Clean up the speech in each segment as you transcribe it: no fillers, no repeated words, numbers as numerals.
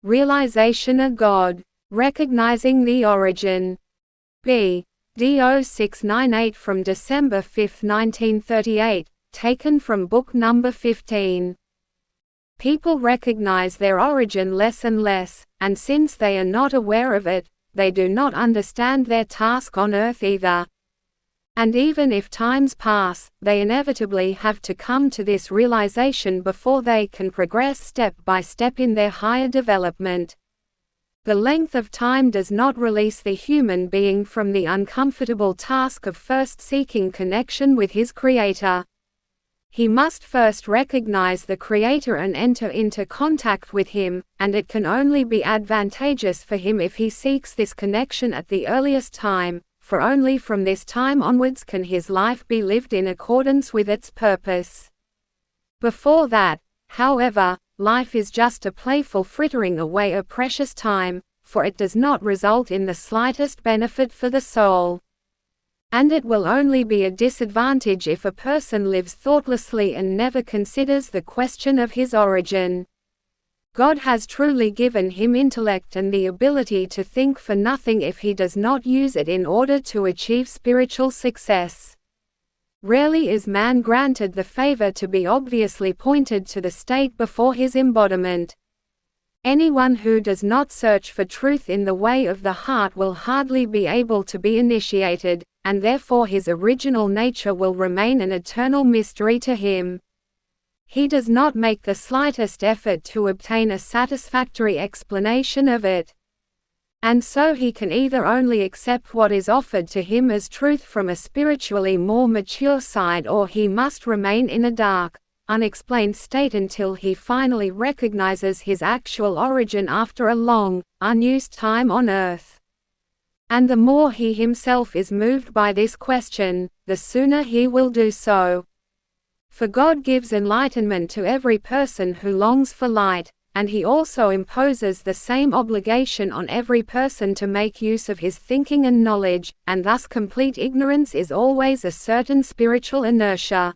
Realization of God. Recognizing the origin. BD0698 from December 5, 1938, taken from book number 15. People recognize their origin less and less, and since they are not aware of it, they do not understand their task on earth either. And even if times pass, they inevitably have to come to this realization before they can progress step by step in their higher development. The length of time does not release the human being from the uncomfortable task of first seeking connection with his Creator. He must first recognize the Creator and enter into contact with Him, and it can only be advantageous for him if he seeks this connection at the earliest time, for only from this time onwards can his life be lived in accordance with its purpose. Before that, however, life is just a playful frittering away of precious time, for it does not result in the slightest benefit for the soul. And it will only be a disadvantage if a person lives thoughtlessly and never considers the question of his origin. God has truly given him intellect and the ability to think for nothing if he does not use it in order to achieve spiritual success. Rarely is man granted the favor to be obviously pointed to the state before his embodiment. Anyone who does not search for truth in the way of the heart will hardly be able to be initiated, and therefore his original nature will remain an eternal mystery to him. He does not make the slightest effort to obtain a satisfactory explanation of it. And so he can either only accept what is offered to him as truth from a spiritually more mature side, or he must remain in a dark, unexplained state until he finally recognizes his actual origin after a long, unused time on earth. And the more he himself is moved by this question, the sooner he will do so. For God gives enlightenment to every person who longs for light, and He also imposes the same obligation on every person to make use of his thinking and knowledge, and thus complete ignorance is always a certain spiritual inertia.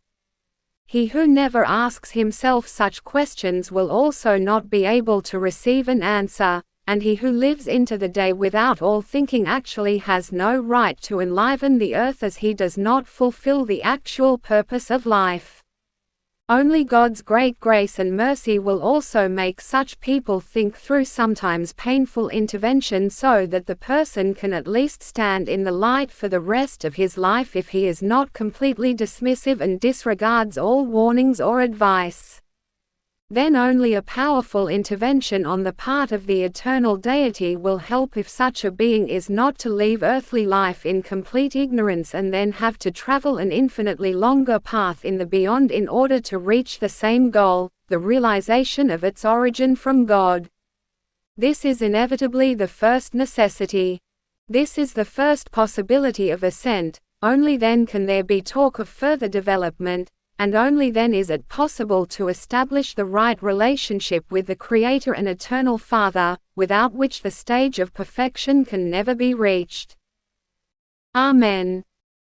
He who never asks himself such questions will also not be able to receive an answer, and he who lives into the day without all thinking actually has no right to enliven the earth, as he does not fulfill the actual purpose of life. Only God's great grace and mercy will also make such people think through sometimes painful intervention so that the person can at least stand in the light for the rest of his life if he is not completely dismissive and disregards all warnings or advice. Then only a powerful intervention on the part of the eternal deity will help if such a being is not to leave earthly life in complete ignorance and then have to travel an infinitely longer path in the beyond in order to reach the same goal, the realization of its origin from God. This is inevitably the first necessity. This is the first possibility of ascent. Only then can there be talk of further development, and only then is it possible to establish the right relationship with the Creator and Eternal Father, without which the stage of perfection can never be reached. Amen.